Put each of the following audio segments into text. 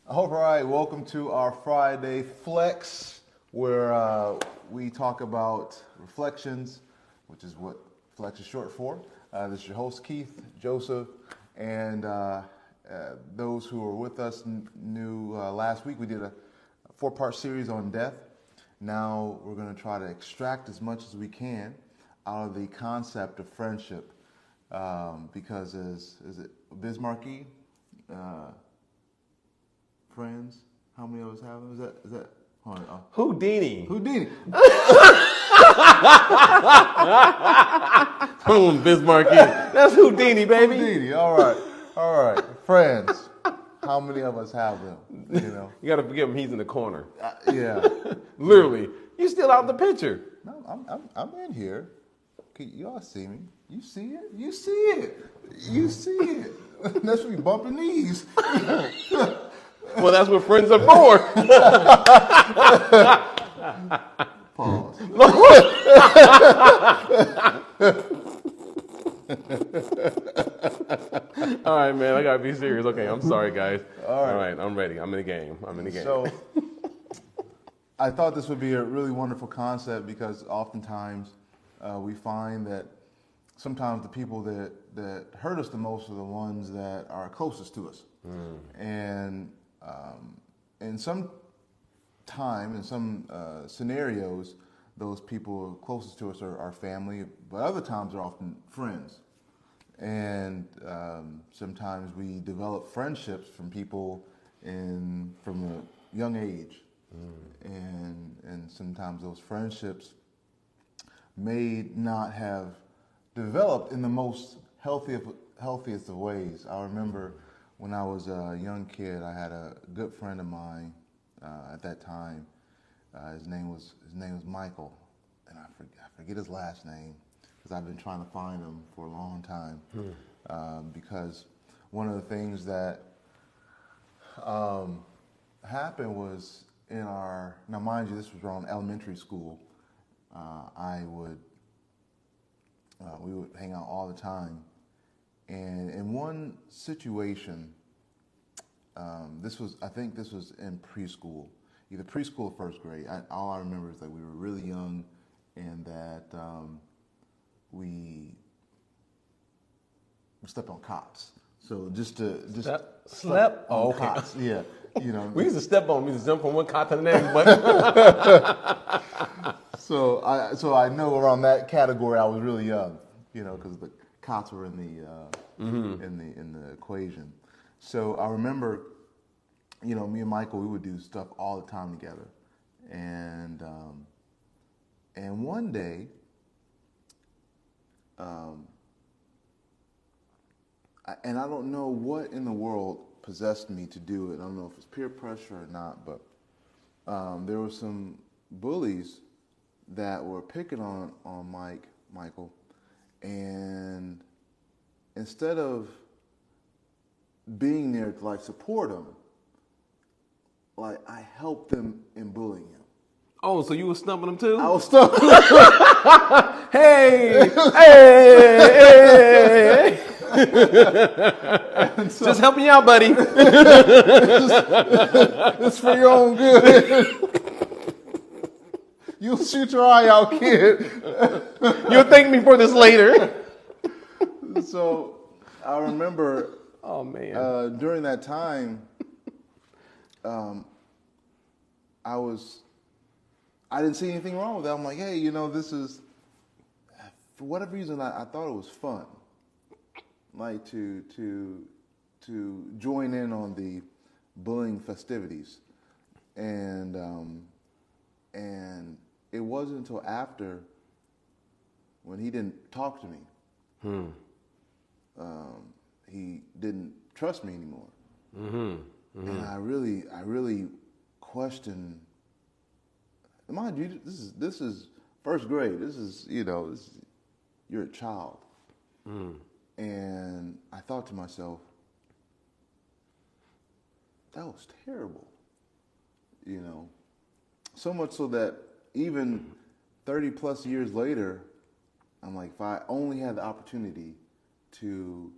All right, welcome to our Friday Flex, where we talk about reflections, which is what Flex is short for. This is your host, Keith, Joseph, and those who are with us knew last week we did a four-part series on death. Now we're going to try to extract as much as we can out of the concept of friendship, because is it Bismarcky? Friends? How many of us have them? Is that? Hold on. Houdini. Houdini. Bismarcky. That's Houdini, baby. Houdini. All right. Friends. How many of us have them? You got to forgive him. He's in the corner. Yeah. Literally. You still out the picture. No, I'm in here. Y'all see me? You see it? You see it? You see it? That's when you bumping knees. Well, that's what friends are for. Pause. All right, man. I gotta be serious. Okay, I'm sorry, guys. All right. All right, I'm ready. I'm in the game. So, I thought this would be a really wonderful concept because oftentimes we find that sometimes the people that hurt us the most are the ones that are closest to us. And in some time, in some scenarios, those people closest to us are our family, but other times they're often friends. And sometimes we develop friendships from people from a young age. And sometimes those friendships may not have developed in the most healthiest of ways. I remember when I was a young kid, I had a good friend of mine at that time. His name was Michael, and I forget his last name because I've been trying to find him for a long time. Because one of the things that happened was now mind you, this was around elementary school. We would hang out all the time. And in one situation, I think this was in preschool, either preschool or first grade. All I remember is that we were really young, and that we slept on cots. So slept on okay. cots. Yeah, We used to step on. We used to jump from one cot to the next. But So I know around that category I was really young, because the cots were in the equation. So I remember, me and Michael, we would do stuff all the time together, and one day, and I don't know what in the world possessed me to do it. I don't know if it's peer pressure or not, but there were some bullies that were picking on Michael, and instead of being there to support him, I helped them in bullying him. oh, so you were stumping him too? I was stuck. Hey. Just helping you out, buddy. It's for your own good. You'll shoot your eye out, kid. You'll thank me for this later. So I remember, oh man, during that time, I didn't see anything wrong with that. I'm like, hey, this is, for whatever reason, I thought it was fun, to join in on the bullying festivities, and it wasn't until after, when he didn't talk to me, he didn't trust me anymore, and I really questioned. Mind you, this is first grade. This is you're a child, and I thought to myself, that was terrible, So much so that even 30 plus years later, I'm like, if I only had the opportunity to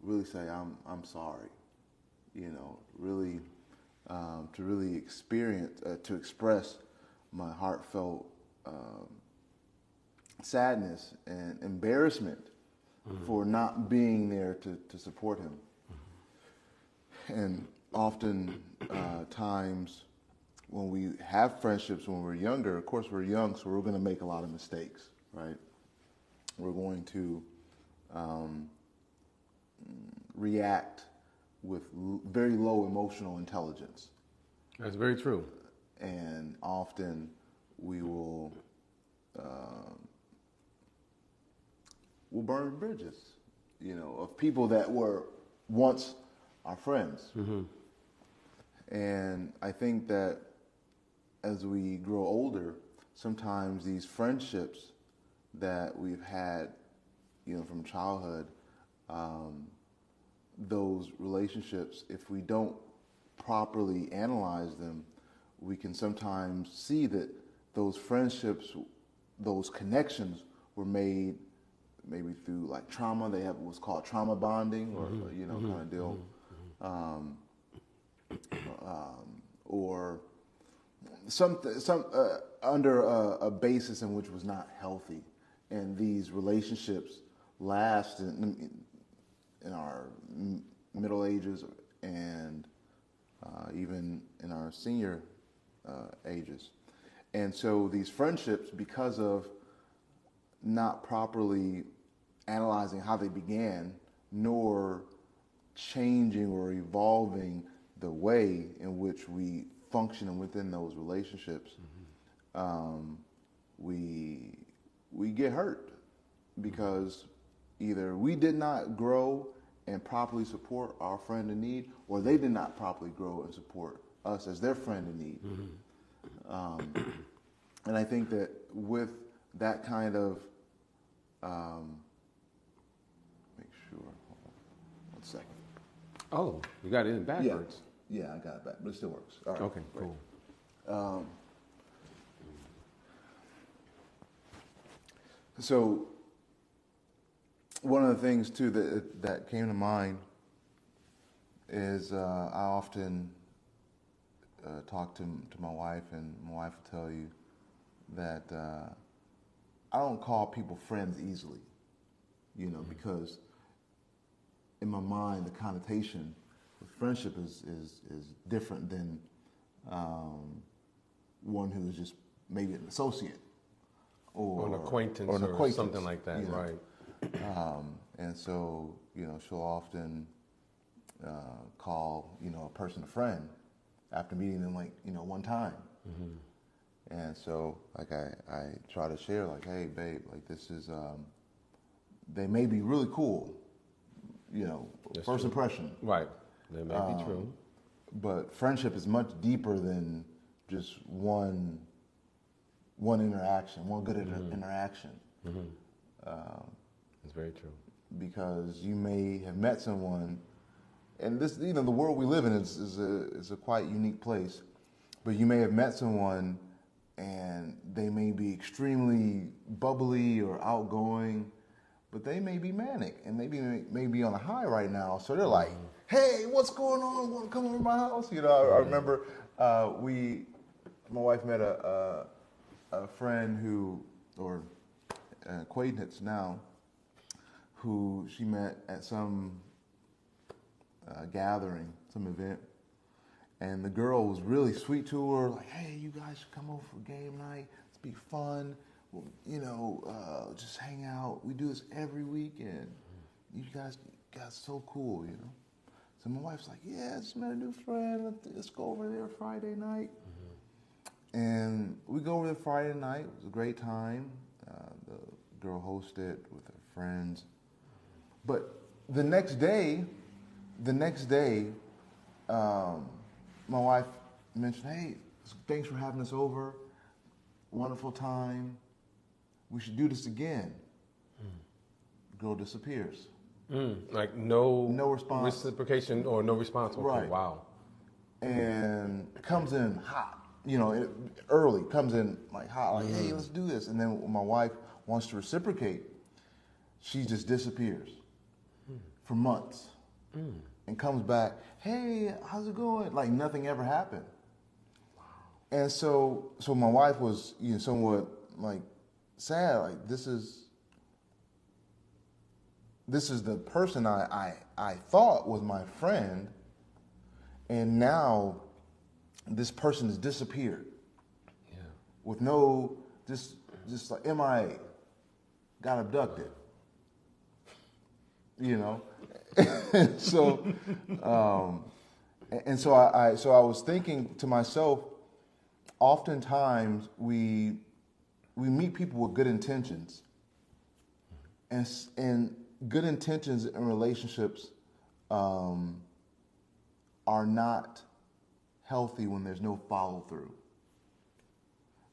really say I'm sorry, really to really experience, to express my heartfelt sadness and embarrassment for not being there to support him. And often times when we have friendships when we're younger, of course we're young, so we're going to make a lot of mistakes, right? We're going to react with very low emotional intelligence. That's very true. And often we will we'll burn bridges, of people that were once our friends. Mm-hmm. And I think that as we grow older, sometimes these friendships that we've had, from childhood, those relationships, if we don't properly analyze them, we can sometimes see that those friendships, those connections were made maybe through like trauma. They have what's called trauma bonding, or kind of deal, or some under a basis in which was not healthy, and these relationships last in our middle ages and even in our senior ages. And so these friendships, because of not properly analyzing how they began, nor changing or evolving the way in which we function within those relationships, we get hurt because either we did not grow and properly support our friend in need, or they did not properly grow and support us as their friend in need. And I think that with that kind of, make sure, hold on 1 second. Oh, you got it in backwards. Yeah, I got it back, but it still works. All right. Okay, cool. So one of the things too that came to mind is I often talk to my wife, and my wife will tell you that I don't call people friends easily, because in my mind the connotation with friendship is different than one who is just maybe an associate or an acquaintance or something like that, right? And so, she'll often call, a person a friend after meeting them, one time. Mm-hmm. And so, I try to share, hey, babe, this is, they may be really cool, That's first true. Impression. Right. That may be true. But friendship is much deeper than just one interaction, one good interaction. Mm-hmm. That's very true. Because you may have met someone, and this, the world we live in is a quite unique place, but you may have met someone and they may be extremely bubbly or outgoing, but they may be manic and may be on a high right now. So they're like, hey, what's going on? Want to come over to my house? I remember my wife met a friend or an acquaintance now, who she met at some gathering, some event, and the girl was really sweet to her, hey, you guys should come over for game night. It's be fun. Just hang out. We do this every weekend. You guys so cool, So my wife's like, yeah, I just met a new friend. Let's go over there Friday night. Mm-hmm. And we go over there Friday night. It was a great time. The girl hosted with her friends. But the next day, my wife mentioned, hey, thanks for having us over. Wonderful time. We should do this again. Girl disappears. No response. Reciprocation or no response. Okay, right. Wow. And comes in hot, early, comes in hot, hey, let's do this. And then when my wife wants to reciprocate, she just disappears for months. and comes back, hey, how's it going? Like nothing ever happened. And so my wife was, somewhat like sad. Like this is the person I thought was my friend, and now this person has disappeared. Yeah. With no, just like MIA, got abducted. So, and so I was thinking to myself, oftentimes we meet people with good intentions, and good intentions in relationships are not healthy when there's no follow through.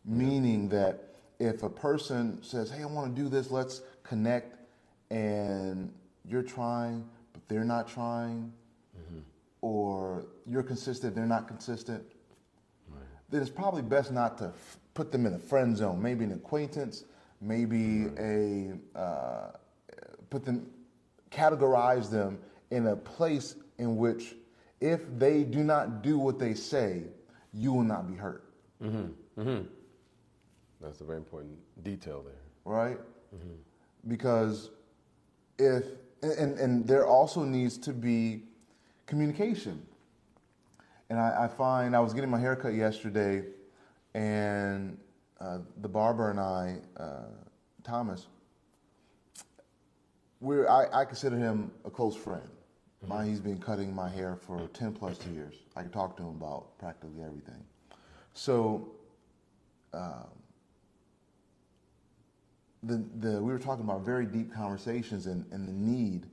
Meaning that if a person says, hey, I want to do this, let's connect, and you're trying, but they're not trying, or you're consistent, they're not consistent, then it's probably best not to put them in a friend zone, maybe an acquaintance, maybe categorize them in a place in which if they do not do what they say, you will not be hurt. That's a very important detail there. Right? Because and there also needs to be communication. And I find I was getting my haircut yesterday, and the barber and I, Thomas, I consider him a close friend. He's been cutting my hair for 10 plus years. I can talk to him about practically everything. So we were talking about very deep conversations and the need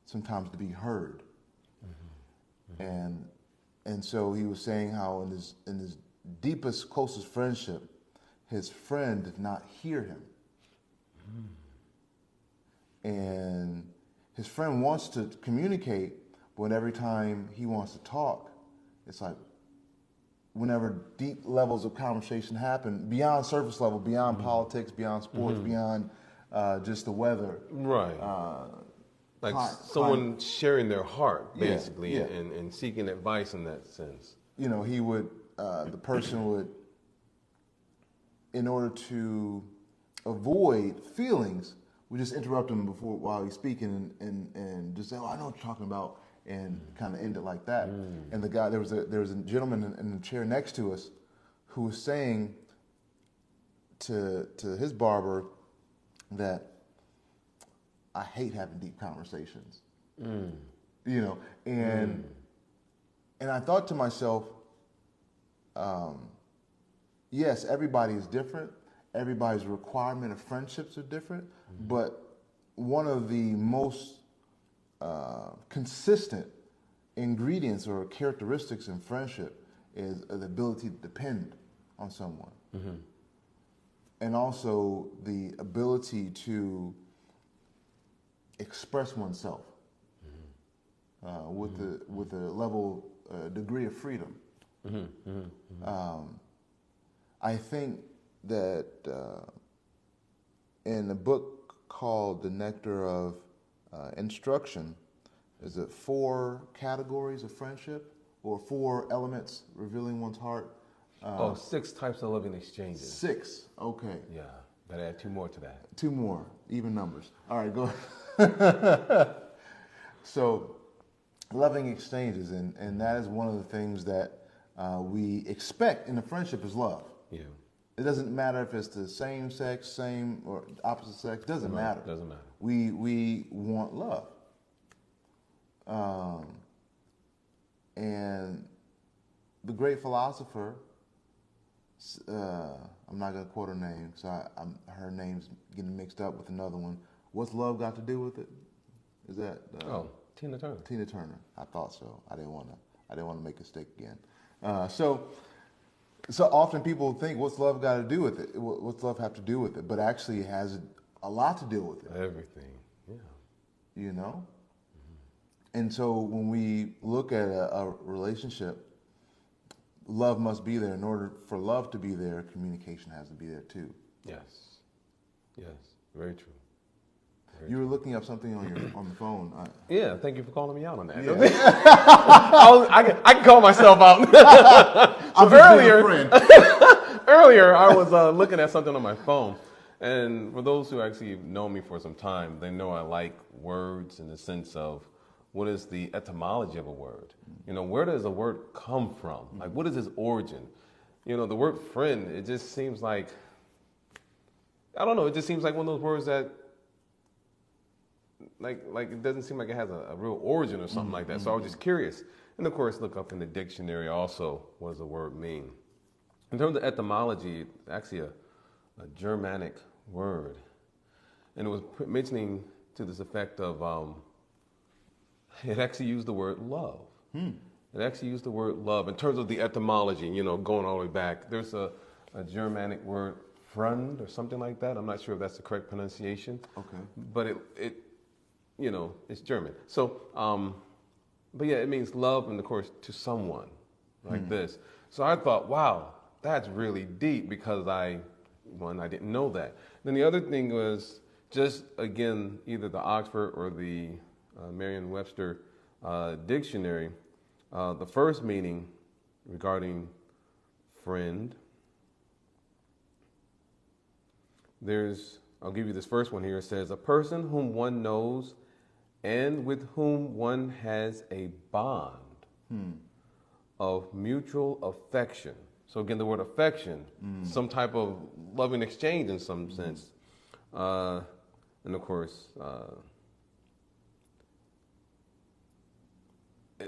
sometimes to be heard. And so he was saying how in his deepest, closest friendship, his friend did not hear him. And his friend wants to communicate, but every time he wants to talk, it's like whenever deep levels of conversation happen, beyond surface level, beyond politics, beyond sports, beyond just the weather. Right. Like someone sharing their heart, basically, yeah. And seeking advice in that sense. He would, the person would, in order to avoid feelings, we just interrupt him while he's speaking and just say, oh, I know what you're talking about, and kind of end it like that. And the guy, there was a gentleman in the chair next to us who was saying to his barber that I hate having deep conversations, and I thought to myself, yes, everybody is different. Everybody's requirement of friendships are different, but one of the most consistent ingredients or characteristics in friendship is the ability to depend on someone, and also the ability to express oneself with a level degree of freedom. I think that in a book called The Nectar of Instruction, is it 4 categories of friendship or 4 elements revealing one's heart? 6 types of loving exchanges. 6, okay. Yeah, gotta add 2 more to that. 2 more, even numbers. All right, go. So, loving exchanges, and that is one of the things that we expect in a friendship is love. Yeah. It doesn't matter if it's the same sex, same or opposite sex. Doesn't matter. Doesn't matter. We want love. And the great philosopher, I'm not going to quote her name, so her name's getting mixed up with another one. What's love got to do with it? Is that Tina Turner? Tina Turner. I thought so. I didn't want to make a mistake again. So often people think, what's love got to do with it? What's love have to do with it? But actually, it has a lot to do with it. Everything. Yeah. And so when we look at a relationship, love must be there. In order for love to be there, communication has to be there too. Yes. Yes. Very true. You were looking up something on the phone. Yeah, thank you for calling me out on that. Yeah. I can call myself out. I'm So just being a friend. earlier, I was looking at something on my phone. And for those who actually know me for some time, they know I like words in the sense of what is the etymology of a word? You know, where does a word come from? Like, what is its origin? You know, the word friend, it just seems like, I don't know, it just seems like one of those words that, like it doesn't seem like it has a real origin or something like that. So I was just curious. And of course, look up in the dictionary also, what does the word mean? In terms of etymology, it's actually a Germanic word. And it was mentioning to this effect of, it actually used the word love. It actually used the word love in terms of the etymology, you know, going all the way back. There's a Germanic word, Freund, or something like that. I'm not sure if that's the correct pronunciation. Okay. But it you know, it's German. So, but yeah, it means love and, of course, to someone like this. So I thought, wow, that's really deep because I didn't know that. Then the other thing was just, again, either the Oxford or the Merriam-Webster dictionary, the first meaning regarding friend, I'll give you this first one here. It says, a person whom one knows and with whom one has a bond of mutual affection. So again, the word affection, some type of loving exchange in some sense. And of course,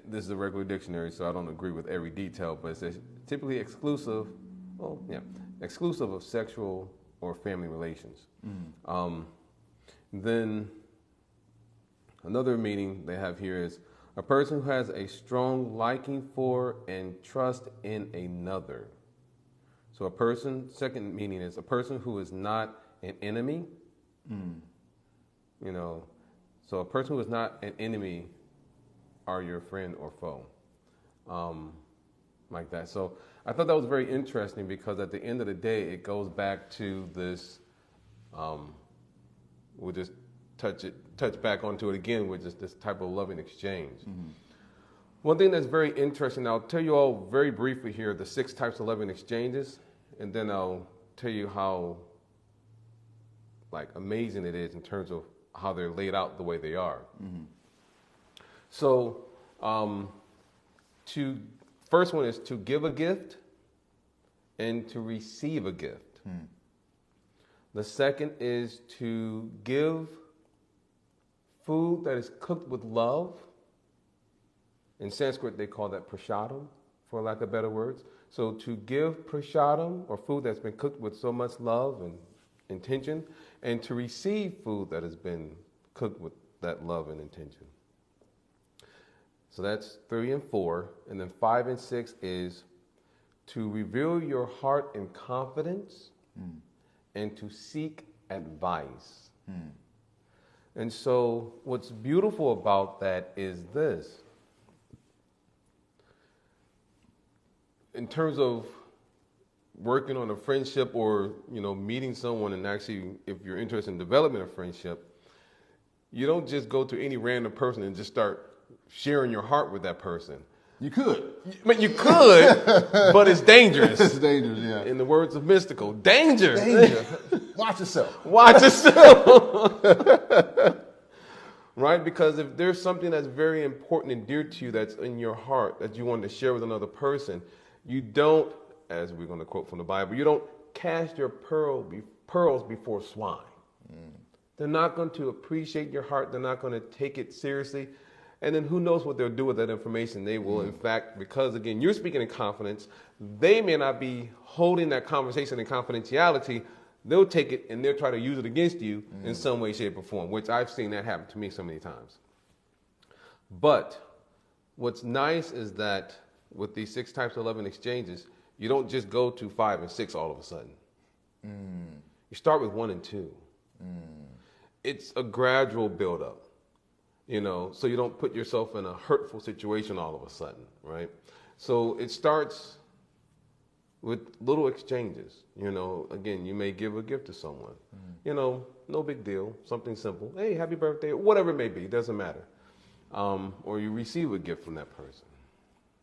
this is a regular dictionary, so I don't agree with every detail, but it says typically exclusive of sexual or family relations. Then another meaning they have here is a person who has a strong liking for and trust in another. So second meaning is a person who is not an enemy. You know, so a person who is not an enemy are your friend or foe. Like that. So I thought that was very interesting because at the end of the day, it goes back to this, we'll just touch back onto it again with just this type of loving exchange. One thing that's very interesting, I'll tell you all very briefly here, the 6 types of loving exchanges, and then I'll tell you how amazing it is in terms of how they're laid out the way they are. So, first one is to give a gift and to receive a gift. The second is to give food that is cooked with love. In Sanskrit, they call that prasadam, for lack of better words. So to give prasadam, or food that's been cooked with so much love and intention, and to receive food that has been cooked with that love and intention. So that's 3 and 4. And then 5 and 6 is to reveal your heart in confidence and to seek advice. And so what's beautiful about that is this. In terms of working on a friendship or, meeting someone and actually, if you're interested in developing a friendship, you don't just go to any random person and just start sharing your heart with that person. You could. You could, but it's dangerous. It's dangerous, yeah. In the words of Mystical, danger. Watch yourself. Watch yourself. Right? Because if there's something that's very important and dear to you that's in your heart that you want to share with another person, you don't, as we're going to quote from the Bible, you don't cast your pearls before swine. They're not going to appreciate your heart. They're not going to take it seriously. And then who knows what they'll do with that information. They will, in fact, because, again, you're speaking in confidence, they may not be holding that conversation in confidentiality. They'll take it and they'll try to use it against you in some way, shape, or form, which I've seen that happen to me so many times. But what's nice is that with these 6 types of loving exchanges, you don't just go to 5 and 6 all of a sudden. You start with 1 and 2. It's a gradual buildup. So you don't put yourself in a hurtful situation all of a sudden, right? So it starts with little exchanges. Again, you may give a gift to someone. no big deal, something simple. Hey, happy birthday, whatever it may be, it doesn't matter. Or you receive a gift from that person.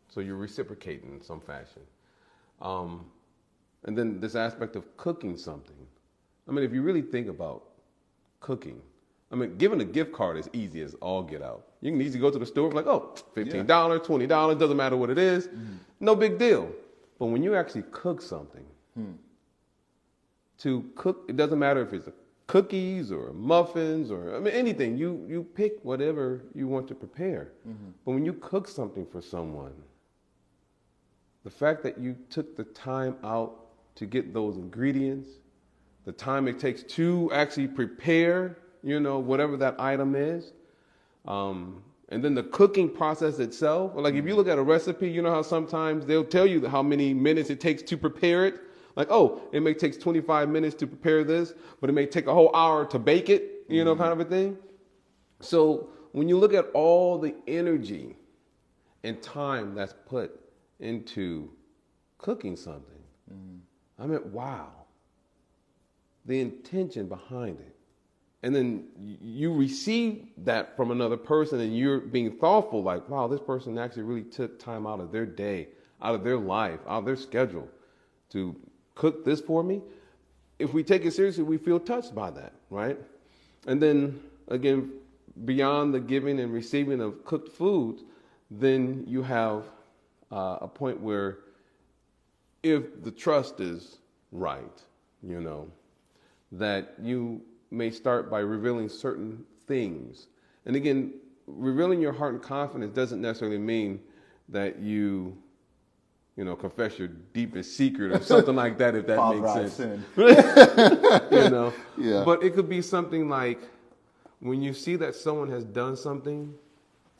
So you're reciprocating in some fashion. And then this aspect of cooking something. I mean, if you really think about cooking, I mean, giving a gift card is easy as all get out. You can easily go to the store, like, oh, $15, $20, doesn't matter what it is. No big deal. But when you actually cook something, to cook, it doesn't matter if it's cookies or muffins or, I mean, anything. You pick whatever you want to prepare. But when you cook something for someone, the fact that you took the time out to get those ingredients, the time it takes to actually prepare, whatever that item is, and then the cooking process itself. Like if you look at a recipe, you know how sometimes they'll tell you how many minutes it takes to prepare it. Like, oh, it may take 25 minutes to prepare this, but it may take a whole hour to bake it, kind of a thing. So when you look at all the energy and time that's put into cooking something, I mean, wow, the intention behind it. And then you receive that from another person and you're being thoughtful, like, wow, this person actually really took time out of their day, out of their life, out of their schedule to cook this for me. If we take it seriously, we feel touched by that, right? And then, again, beyond the giving and receiving of cooked food, then you have a point where if the trust is right, that you may start by revealing certain things. And again, revealing your heart and confidence doesn't necessarily mean that you confess your deepest secret or something like that, if that makes sense. Sin. Yeah. But it could be something like when you see that someone has done something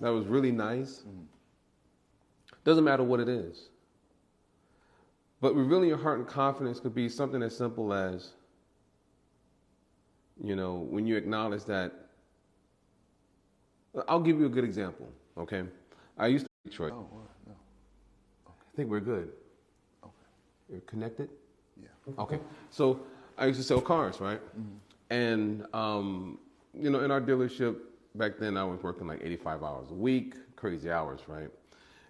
that was really nice, doesn't matter what it is. But revealing your heart and confidence could be something as simple as, when you acknowledge that. I'll give you a good example, okay? I used to be in Detroit. Oh, what? No. I think we're good. Okay. You're connected? Yeah. Okay. So I used to sell cars, right? And, in our dealership back then, I was working like 85 hours a week, crazy hours, right?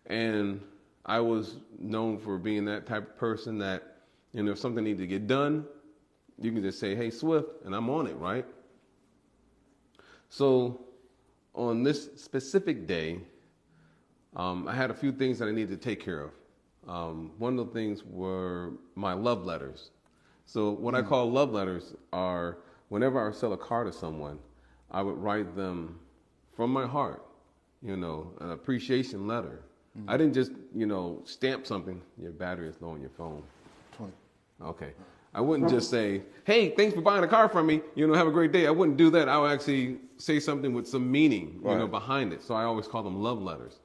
And I was known for being that type of person that, if something needed to get done, you can just say, hey, Swift, and I'm on it, right? So on this specific day, I had a few things that I needed to take care of. One of the things were my love letters. So what I call love letters are whenever I sell a car to someone, I would write them from my heart, an appreciation letter. I didn't just, stamp something. Your battery is low on your phone. 20. Okay. I wouldn't just say, hey, thanks for buying a car from me. Have a great day. I wouldn't do that. I would actually say something with some meaning, behind it. So I always call them love letters.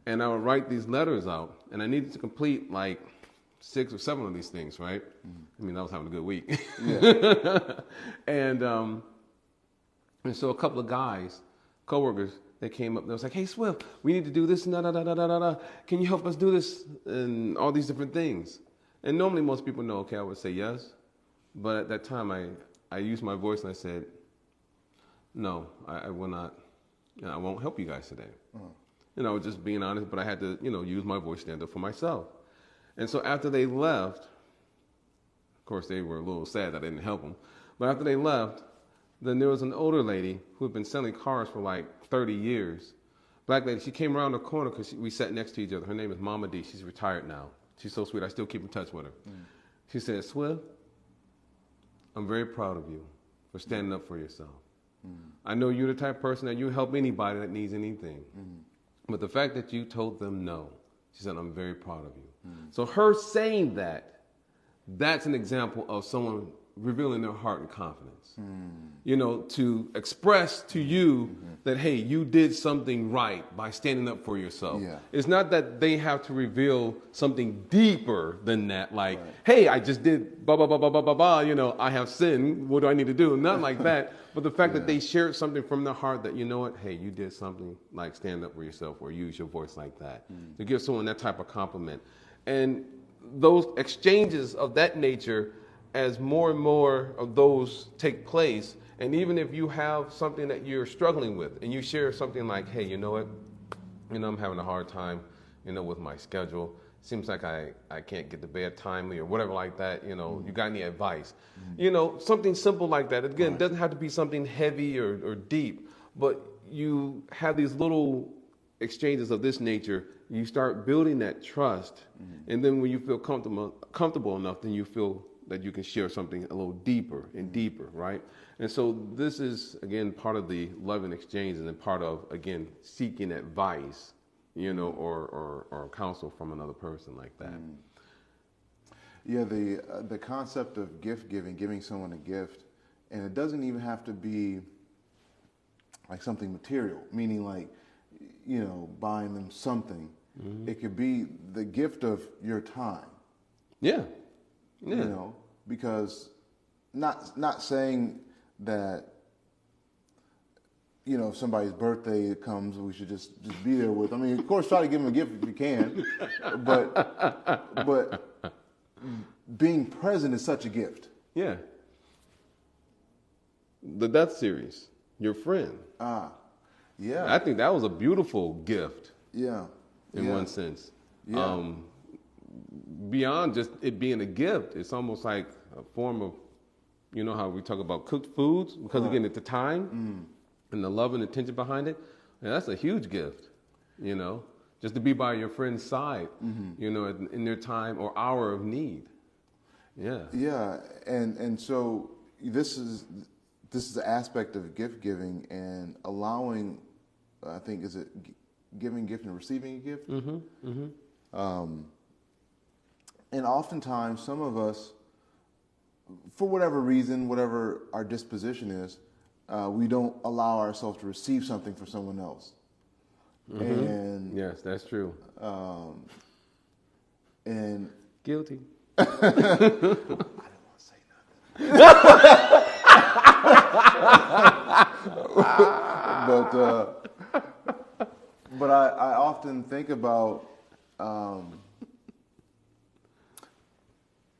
And I would write these letters out, and I needed to complete like 6 or 7 of these things, right? I mean, I was having a good week. Yeah. And so a couple of guys, coworkers, they came up. They was like, "Hey, Swift, we need to do this and da da da da da da. Can you help us do this and all these different things?" And normally most people know, okay, I would say yes. But at that time, I used my voice and I said, "No, I will not. I won't help you guys today." I was just being honest, but I had to, use my voice, stand up for myself. And so after they left, of course, they were a little sad that I didn't help them. But after they left, then there was an older lady who had been selling cars for like 30 years. Black lady, she came around the corner because we sat next to each other. Her name is Mama D. She's retired now. She's so sweet. I still keep in touch with her. She said, "Swift, I'm very proud of you for standing up for yourself. I know you're the type of person that you help anybody that needs anything. But the fact that you told them no," she said, "I'm very proud of you." So her saying that, that's an example of someone revealing their heart and confidence. To express to you that, hey, you did something right by standing up for yourself. Yeah. It's not that they have to reveal something deeper than that, like, hey, I just did blah, blah, blah, blah, blah, blah, blah, I have sinned, what do I need to do? Not like that. But the fact that they shared something from their heart that, you know what, hey, you did something, like stand up for yourself or use your voice like that. To give someone that type of compliment. And those exchanges of that nature, as more and more of those take place, And even if you have something that you're struggling with and you share something like, hey, you know what? I'm having a hard time, with my schedule. Seems like I can't get to bed timely or whatever like that. You got any advice? Something simple like that. Again, it doesn't have to be something heavy or deep, but you have these little exchanges of this nature. You start building that trust. And then when you feel comfortable enough, then you feel that you can share something a little deeper and deeper, right? And so this is, again, part of the love and exchange, and then part of, again, seeking advice, or counsel from another person like that. Yeah, the concept of gift giving someone a gift, and it doesn't even have to be like something material, meaning like, buying them something. It could be the gift of your time. Yeah. Because not saying that, if somebody's birthday comes, we should just be there with. I mean, of course, try to give them a gift if you can, but being present is such a gift. Yeah. The Death Series, your friend. Yeah. I think that was a beautiful gift. Yeah. In one sense. Yeah. Beyond just it being a gift, it's almost like a form of, how we talk about cooked foods, because again, at the time and the love and attention behind it, and that's a huge gift, just to be by your friend's side, in their time or hour of need. Yeah. Yeah. And so this is the aspect of gift giving and allowing, I think, is it giving gift and receiving a gift? And oftentimes, some of us, for whatever reason, whatever our disposition is, we don't allow ourselves to receive something for someone else. And yes, that's true. And guilty. I didn't want to say nothing. But I often think about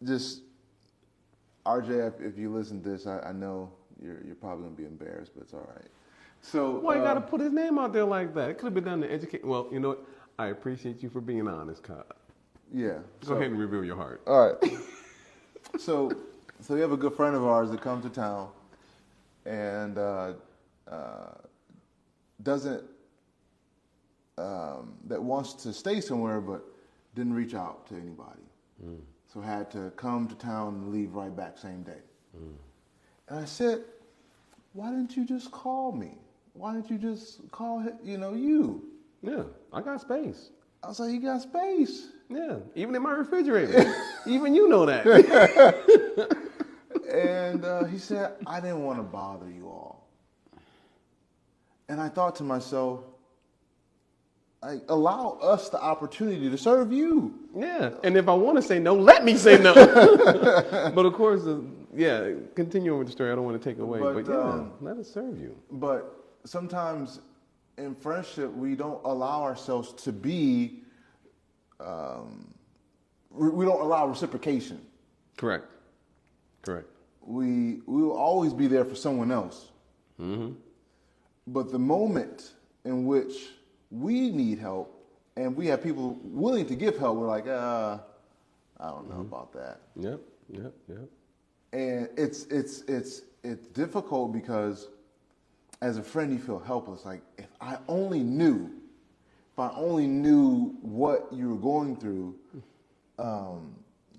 just RJ. If you listen to this, I know you're probably gonna be embarrassed, but it's all right. So why you gotta put his name out there like that? It could have been done to educate. Well, you know what? I appreciate you for being honest, Kyle. Yeah. Go ahead and reveal your heart. All right. So we have a good friend of ours that comes to town and that wants to stay somewhere but didn't reach out to anybody. So had to come to town and leave right back same day. And I said, why didn't you just call me? Why didn't you just call you? Yeah, I got space. I was like, you got space. Yeah, even in my refrigerator. Even you know that. And he said, I didn't want to bother you all. And I thought to myself, allow us the opportunity to serve you. Yeah, and if I want to say no, let me say no. But of course, continuing with the story, I don't want to take away. But let us serve you. But sometimes in friendship, we don't allow ourselves to be, we don't allow reciprocation. Correct. We will always be there for someone else. But the moment in which we need help and we have people willing to give help, we're like, I don't know about that. Yep. And it's difficult because as a friend, you feel helpless. Like, if I only knew what you were going through,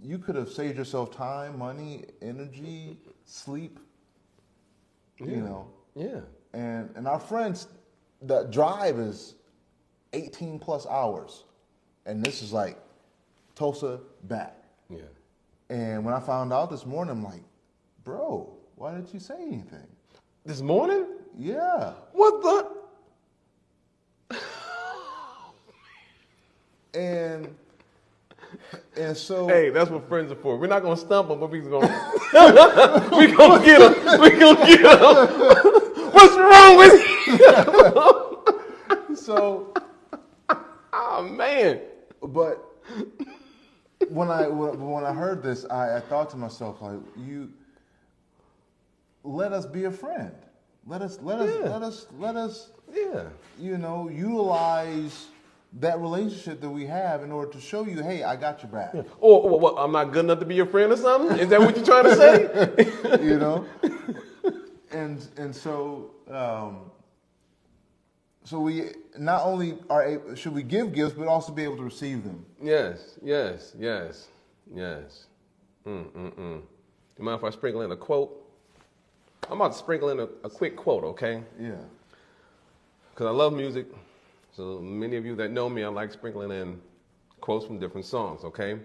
you could have saved yourself time, money, energy, sleep, Yeah. And our friends, that drive is 18 plus hours. And this is like Tulsa back. Yeah. And when I found out this morning, I'm like, bro, why didn't you say anything? This morning? Yeah. What the? And so, hey, that's what friends are for. We're not gonna stump them, but we're gonna we gonna get them. We gonna get them. What's wrong with you? So, oh man. But when I heard this, I thought to myself, like, let us be a friend. Let us, Yeah. utilize that relationship that we have in order to show you, hey, I got your back. Yeah. Or what? I'm not good enough to be your friend or something? Is that what you're trying to say? And so so we not only are able, should we give gifts, but also be able to receive them. Yes. You mind if I sprinkle in a quote? I'm about to sprinkle in a quick quote, okay? Yeah. Because I love music. So many of you that know me, I like sprinkling in quotes from different songs, okay?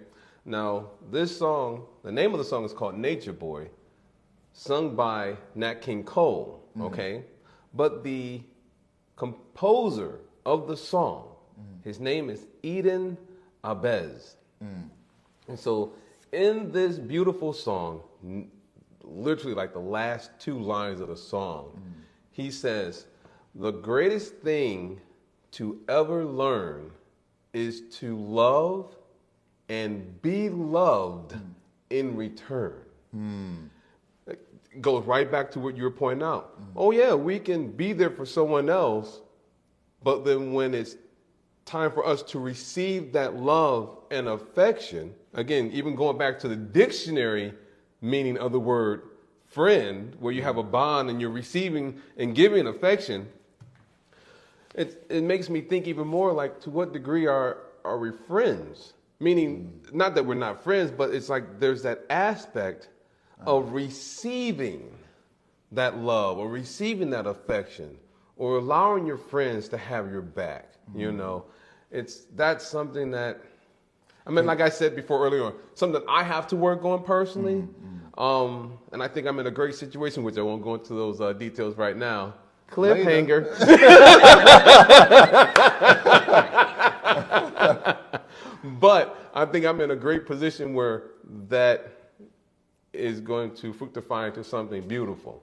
Now, this song, the name of the song is called Nature Boy, sung by Nat King Cole, okay? But the composer of the song, his name is Eden Abez. And so in this beautiful song, literally like the last two lines of the song, he says, the greatest thing to ever learn is to love and be loved in return. It goes right back to what you were pointing out. Oh yeah, we can be there for someone else, but then when it's time for us to receive that love and affection, again, even going back to the dictionary meaning of the word friend, where you have a bond and you're receiving and giving affection, it makes me think even more like, to what degree are we friends? Meaning, not that we're not friends, but it's like there's that aspect of receiving that love or receiving that affection or allowing your friends to have your back. That's something that, I mean, like I said before earlier on, something that I have to work on personally. And I think I'm in a great situation, which I won't go into those details right now. Cliffhanger. But I think I'm in a great position where that is going to fructify into something beautiful.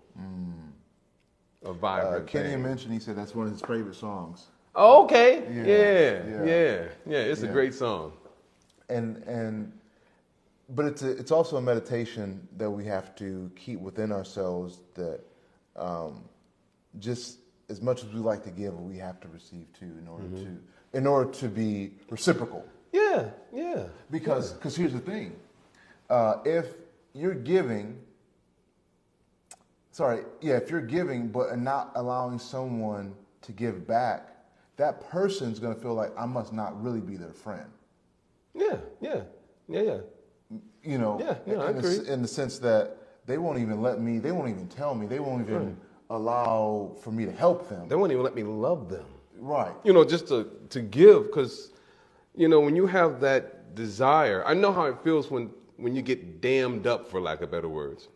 A vibrant Kenny thing. mentioned, he said that's one of his favorite songs. Oh, okay. Yeah. It's a great song. But it's also a meditation that we have to keep within ourselves, that just as much as we like to give, we have to receive too in order to be reciprocal. Yeah. Because here's the thing, if you're giving but not allowing someone to give back, that person's going to feel like, I must not really be their friend. Yeah. I agree. In the sense that they won't even tell me, they won't even allow for me to help them. They won't even let me love them. Right. Just to give, because, when you have that desire, I know how it feels when you get dammed up, for lack of better words.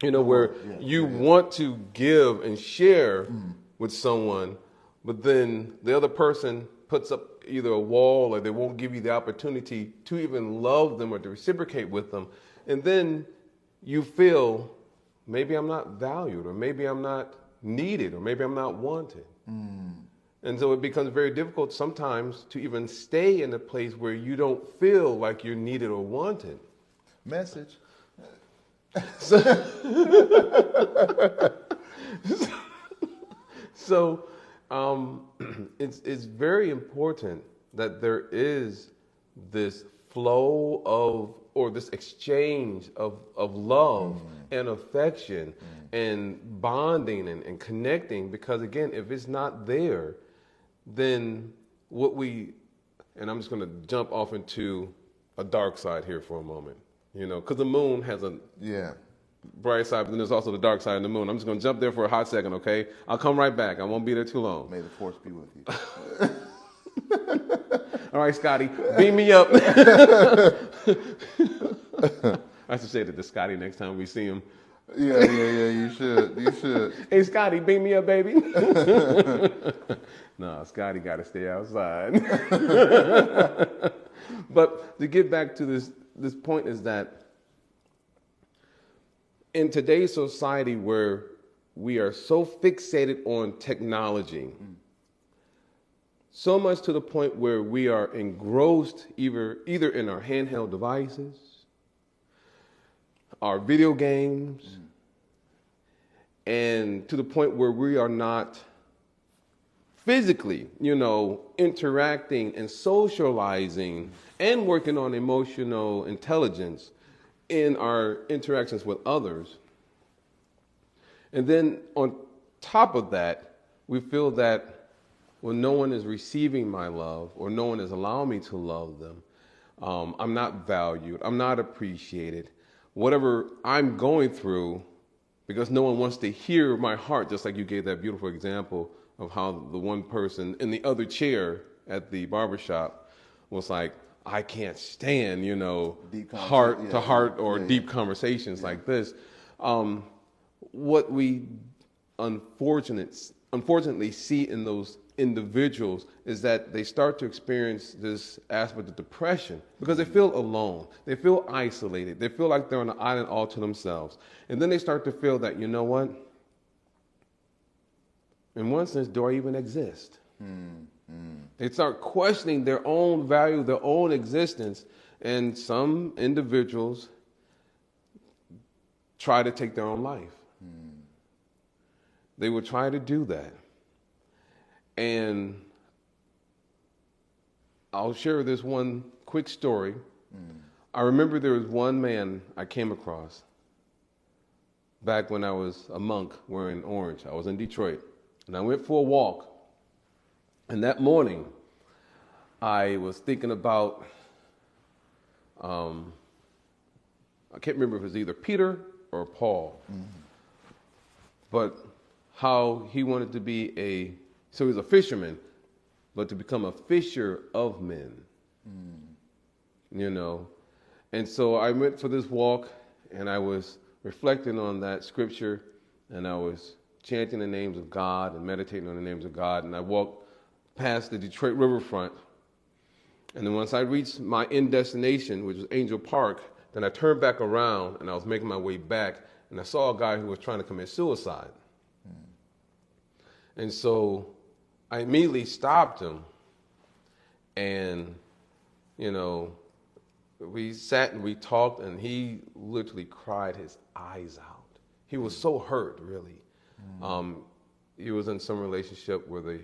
Where you want to give and share with someone, but then the other person puts up either a wall or they won't give you the opportunity to even love them or to reciprocate with them. And then you feel, maybe I'm not valued, or maybe I'm not needed, or maybe I'm not wanted. And so it becomes very difficult sometimes to even stay in a place where you don't feel like you're needed or wanted. Message. So it's very important that there is this flow of, or this exchange of love and affection and bonding and connecting, because again, if it's not there, then and I'm just going to jump off into a dark side here for a moment, because the moon has a bright side, but then there's also the dark side of the moon. I'm just going to jump there for a hot second, okay? I'll come right back. I won't be there too long. May the force be with you. All right, Scotty, beam me up. I should say that to Scotty next time we see him. Yeah, you should. Hey, Scotty, beam me up, baby. No, Scotty got to stay outside. But to get back to this point is that in today's society, where we are so fixated on technology, so much to the point where we are engrossed either in our handheld devices, our video games, and to the point where we are not physically, interacting and socializing and working on emotional intelligence in our interactions with others. And then on top of that, we feel that when no one is receiving my love or no one is allowing me to love them, I'm not valued, I'm not appreciated. Whatever I'm going through, because no one wants to hear my heart, just like you gave that beautiful example of how the one person in the other chair at the barbershop was like, I can't stand, heart to heart or deep conversations like this. What we unfortunately see in those individuals is that they start to experience this aspect of depression because they feel alone. They feel isolated. They feel like they're on an island all to themselves. And then they start to feel that, you know what? In one sense, do I even exist? They start questioning their own value, their own existence. And some individuals try to take their own life. They would try to do that. And I'll share this one quick story. I remember there was one man I came across back when I was a monk wearing orange. I was in Detroit, and I went for a walk. And that morning, I was thinking about, I can't remember if it was either Peter or Paul, but how he wanted to be so he was a fisherman, but to become a fisher of men, And so I went for this walk, and I was reflecting on that scripture, and I was chanting the names of God and meditating on the names of God, and I walked past the Detroit riverfront. And then once I reached my end destination, which was Angel Park, then I turned back around, and I was making my way back, and I saw a guy who was trying to commit suicide. And so I immediately stopped him, and, we sat and we talked, and he literally cried his eyes out. He was so hurt, really. He was in some relationship where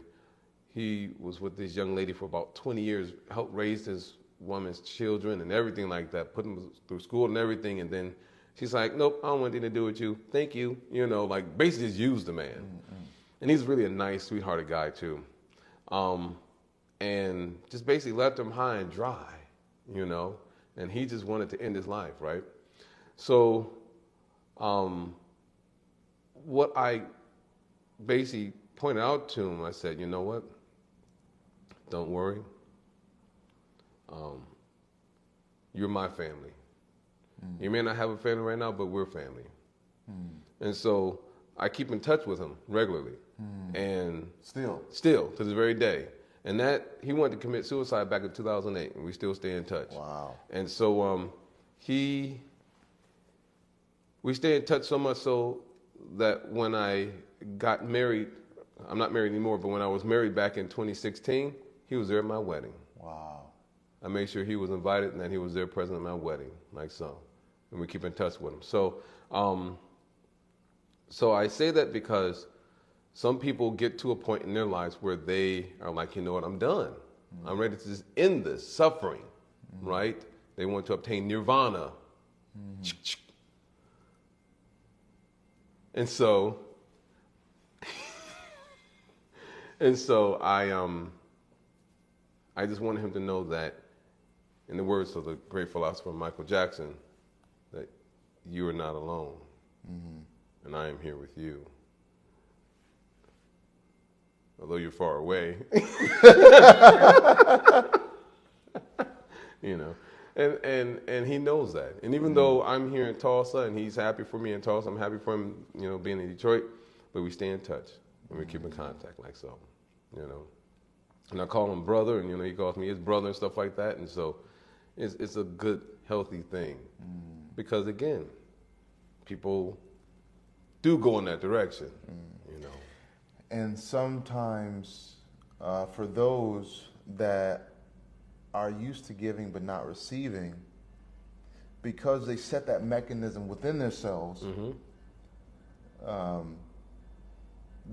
he was with this young lady for about 20 years, helped raise this woman's children and everything like that, put them through school and everything, and then she's like, nope, I don't want anything to do with you. Thank you. Basically just used the man. And he's really a nice, sweethearted guy, too. And just basically left him high and dry, and he just wanted to end his life, right? So what I basically pointed out to him, I said, you know what? Don't worry. You're my family. You may not have a family right now, but we're family. And so I keep in touch with him regularly. And still to this very day. And that he wanted to commit suicide back in 2008, and we still stay in touch. Wow. And so we stay in touch so much so that when I got married, I'm not married anymore, but when I was married back in 2016, he was there at my wedding. Wow. I made sure he was invited and that he was there present at my wedding, like so. And we keep in touch with him. So I say that because some people get to a point in their lives where they are like, you know what, I'm done. I'm ready to just end this suffering, right? They want to obtain nirvana. And so I just wanted him to know that, in the words of the great philosopher Michael Jackson, that you are not alone, and I am here with you. Although you're far away, and he knows that. And even though I'm here in Tulsa and he's happy for me in Tulsa, I'm happy for him, being in Detroit, but we stay in touch and we keep in contact like so, And I call him brother, and he calls me his brother and stuff like that. And so it's a good, healthy thing, because again, people do go in that direction, And sometimes for those that are used to giving but not receiving, because they set that mechanism within themselves,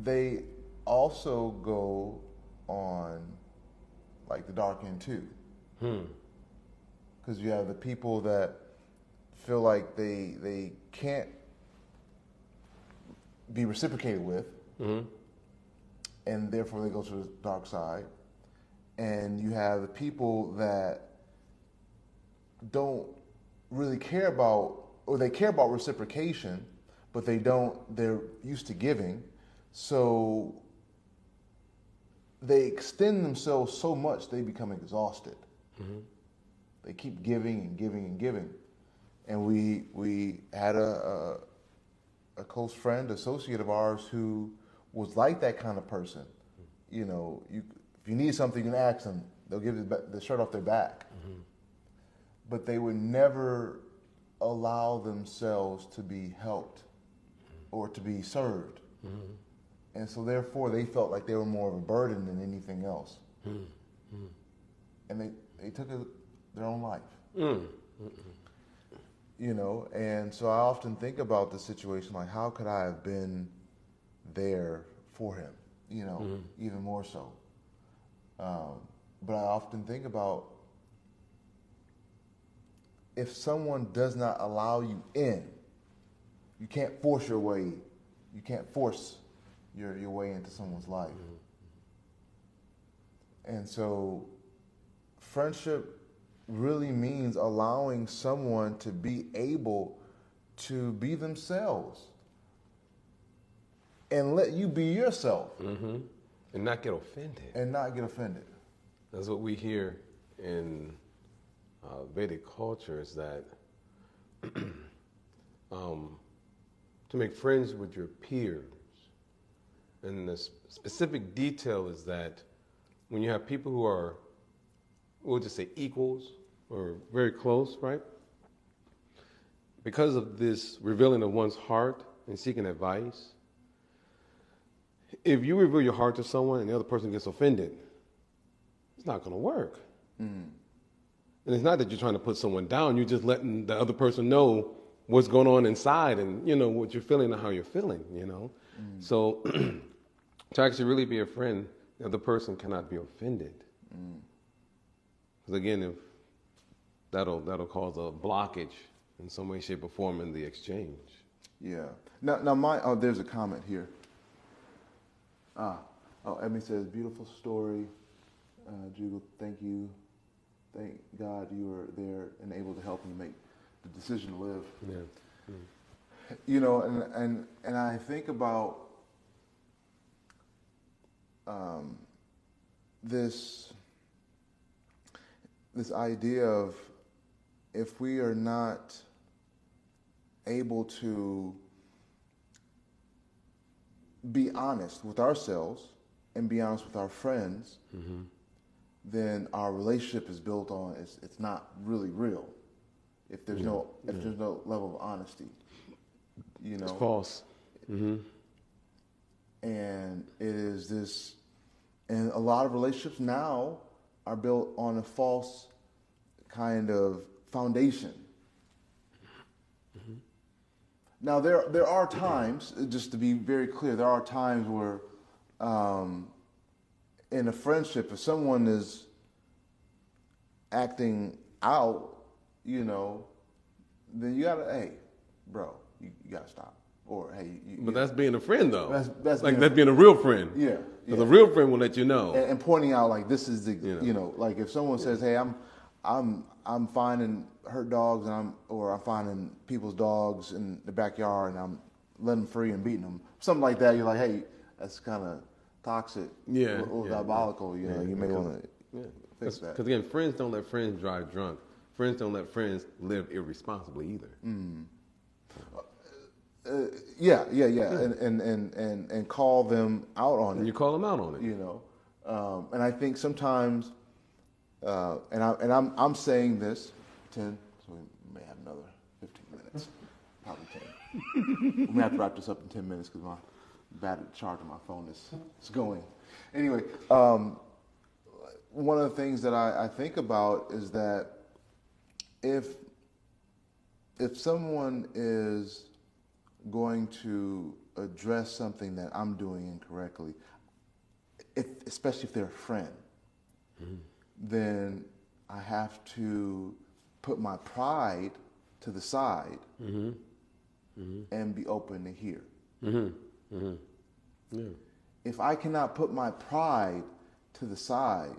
they also go on like the dark end too. Because you have the people that feel like they can't be reciprocated with, and therefore they go to the dark side. And you have the people that don't really care about, or they care about reciprocation, but they're used to giving. So they extend themselves so much they become exhausted. They keep giving and giving and giving. And we had a close friend, associate of ours, who was like that kind of person. You know, if you need something, you can ask them. They'll give you the shirt off their back. But they would never allow themselves to be helped or to be served. And so therefore they felt like they were more of a burden than anything else. And they took their own life. You know, and so I often think about the situation, like, how could I have been there for him, you know, even more so. But I often think about, if someone does not allow you in, you can't force your way, you can't force your way into someone's life. And so friendship really means allowing someone to be able to be themselves and let you be yourself. And not get offended. And not get offended. That's what we hear in Vedic culture, is that to make friends with your peers. And the specific detail is that when you have people who are, we'll just say equals or very close, right? Because of this revealing of one's heart and seeking advice, if you reveal your heart to someone and the other person gets offended, it's not going to work. And it's not that you're trying to put someone down, you're just letting the other person know what's going on inside and, you know, what you're feeling and how you're feeling, you know? So to actually really be a friend, the other person cannot be offended. Because again, if that'll cause a blockage in some way, shape, or form in the exchange. Yeah. Now there's a comment here. Emmy says, beautiful story. Jugal, thank you. Thank God you were there and able to help me make the decision to live. Yeah. You know, and I think about this idea of, if we are not able to be honest with ourselves and be honest with our friends, then our relationship is built on, it's not really real. If there's no level of honesty, you know, it's false. And it is this, and a lot of relationships now are built on a false kind of foundation. Now there are times, just to be very clear, there are times where in a friendship, if someone is acting out, you know, then you gotta, hey, bro, you gotta stop. Or hey, But that's being a friend, though. That's being a real friend. Yeah. Because a real friend will let you know. And pointing out, like, this is the, You know. like, if someone says, hey, I'm finding hurt dogs, and I'm finding people's dogs in the backyard, and I'm letting them free and beating them, something like that, you're like, hey, that's kind of toxic, a little diabolical, you know, you may want to fix that. Because again, friends don't let friends drive drunk. Friends don't let friends live irresponsibly either. And call them out on it. And you call them out on it. You know, and I think sometimes, I'm saying this 10, so we may have another 15 minutes, probably 10. We may have to wrap this up in 10 minutes because my battery charge on my phone is going. Anyway, one of the things that I think about is that if someone is going to address something that I'm doing incorrectly, especially if they're a friend, then I have to put my pride to the side and be open to hear. Yeah. If I cannot put my pride to the side,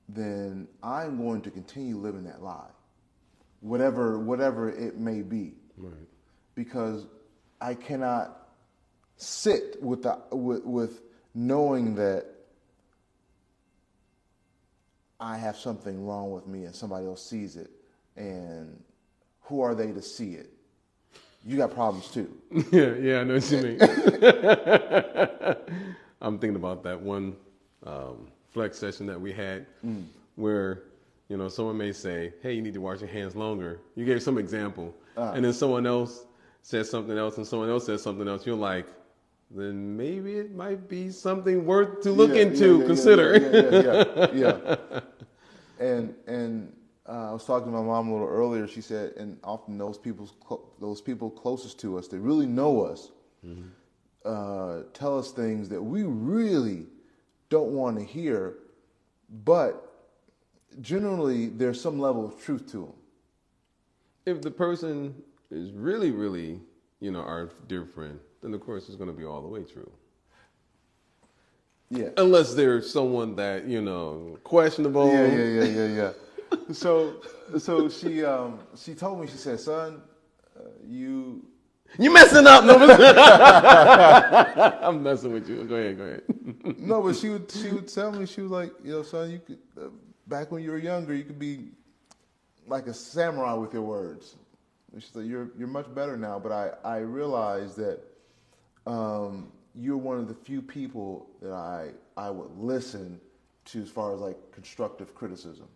then I'm going to continue living that lie, whatever it may be, Right. because I cannot sit with knowing that I have something wrong with me and somebody else sees it, and who are they to see it? You got problems too. Yeah, I know what you mean. I'm thinking about that one flex session that we had where, someone may say, hey, you need to wash your hands longer. You gave some example. And then someone else says something else and someone else says something else. You're like, then maybe it might be something worth to look into, consider. Yeah. And I was talking to my mom a little earlier. She said, and often those people closest to us that really know us tell us things that we really don't want to hear, but generally there's some level of truth to them. If the person is really, really, our dear friend, then of course it's going to be all the way true. Yeah. Unless there's someone that, questionable. Yeah. So she told me, she said, son, you messing up. No, I'm messing with you. Go ahead. No, but she would tell me, she was like, son, you could back when you were younger, you could be like a samurai with your words. And she said, you're much better now, but I realized that you're one of the few people that I would listen to as far as like constructive criticism.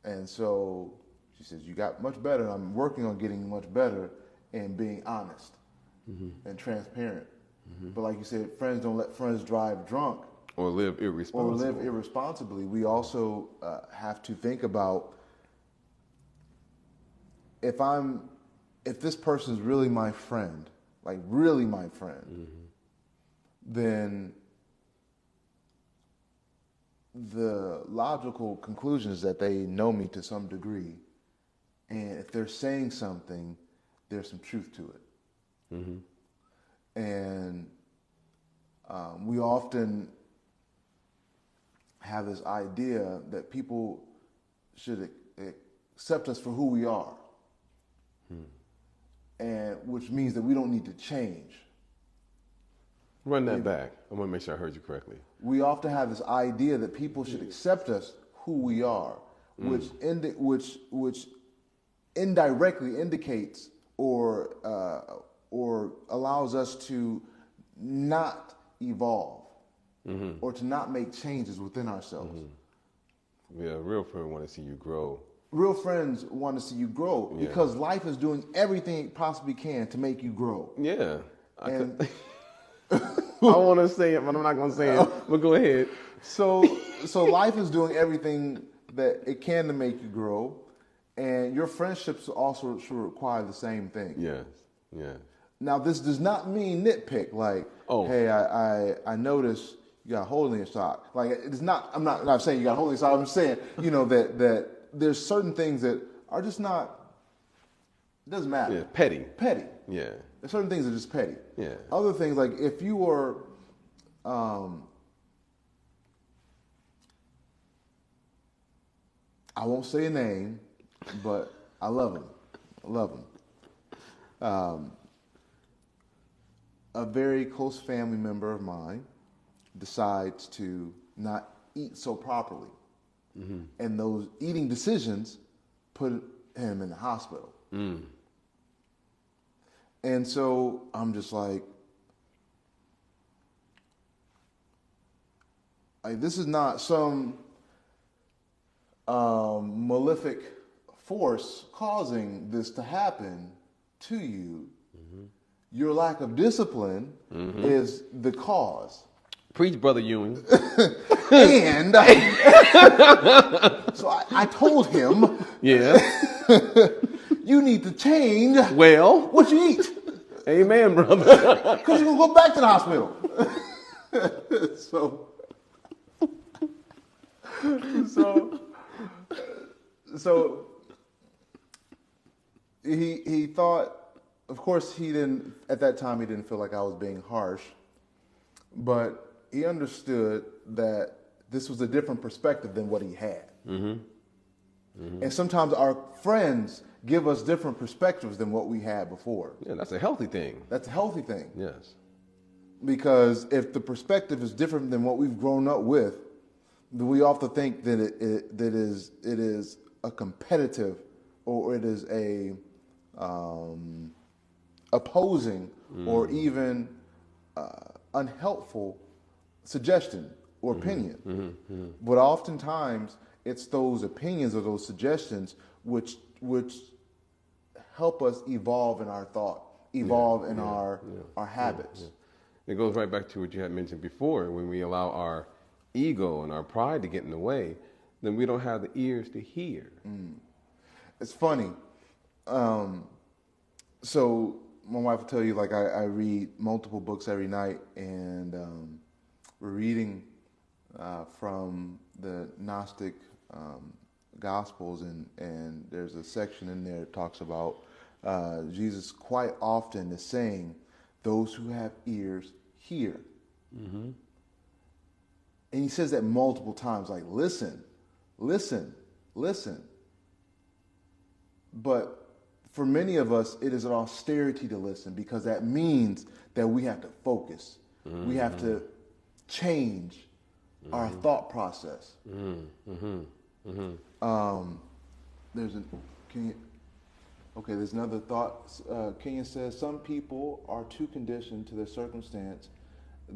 And so she says, you got much better, and I'm working on getting much better and being honest and transparent. But like you said, friends don't let friends drive drunk. Or live irresponsibly. We also have to think about if this person is really my friend, like really my friend, then the logical conclusion is that they know me to some degree. And if they're saying something, there's some truth to it. And we often have this idea that people should accept us for who we are, and which means that we don't need to change. Run that back. I want to make sure I heard you correctly. We often have this idea that people should accept us who we are, which indirectly indicates or allows us to not evolve or to not make changes within ourselves. Yeah, real friends want to see you grow. Real friends want to see you grow because life is doing everything it possibly can to make you grow. Yeah. I want to say it, but I'm not going to say it. But go ahead. So life is doing everything that it can to make you grow, and your friendships also should require the same thing. Yes. Now, this does not mean nitpick. Like, hey, I noticed you got a hole in your sock. Like, it's not. I'm not saying you got a hole in your sock. I'm saying, that there's certain things that are just not. It doesn't matter. Yeah, petty. Yeah. There's certain things that are just petty. Yeah. Other things, like if you were, I won't say a name, but I love him. A very close family member of mine decides to not eat so properly. And those eating decisions put him in the hospital. And so I'm just like, this is not some malefic force causing this to happen to you. Your lack of discipline is the cause. Preach, Brother Ewing. And so I told him, you need to change Well, what you eat. amen, brother. Because you're going to go back to the hospital. So he thought, of course, at that time, he didn't feel like I was being harsh, but he understood that this was a different perspective than what he had. And sometimes our friends give us different perspectives than what we had before. Yeah, that's a healthy thing. That's a healthy thing. Yes. Because if the perspective is different than what we've grown up with, then we often think that it is a competitive, or it is a opposing or even unhelpful suggestion or opinion. But oftentimes it's those opinions or those suggestions which help us evolve in our thought, evolve in our habits. It goes right back to what you had mentioned before. When we allow our ego and our pride to get in the way, then we don't have the ears to hear. It's funny. So my wife will tell you, like, I read multiple books every night, and we're reading from the Gnostic Gospels, and there's a section in there that talks about Jesus quite often is saying, those who have ears, hear. And he says that multiple times, like, listen, listen, listen. But for many of us, it is an austerity to listen, because that means that we have to focus. We have to change our thought process. There's another thought. Kenyon says, some people are too conditioned to their circumstance.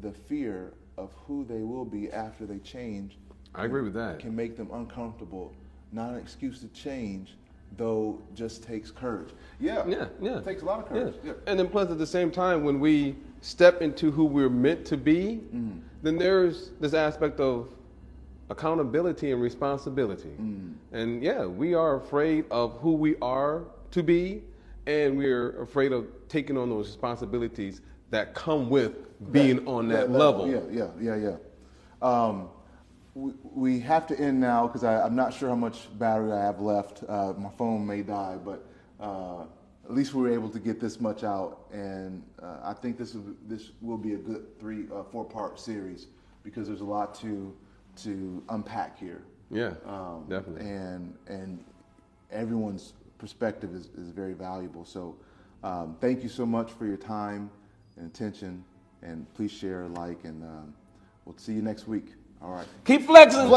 The fear of who they will be after they change, I agree with that. can make them uncomfortable. Not an excuse to change, though just takes courage. Yeah. It takes a lot of courage. Yeah. And then plus at the same time, when we step into who we're meant to be, then there's this aspect of accountability and responsibility. And we are afraid of who we are to be, and we're afraid of taking on those responsibilities that come with being on that level. We have to end now, because I'm not sure how much battery I have left. My phone may die, but at least we were able to get this much out, and I think this will be a good 4-part series, because there's a lot to unpack here. Yeah, definitely. And everyone's perspective is very valuable. So thank you so much for your time and attention, and please share, like, and we'll see you next week. All right. Keep flexing.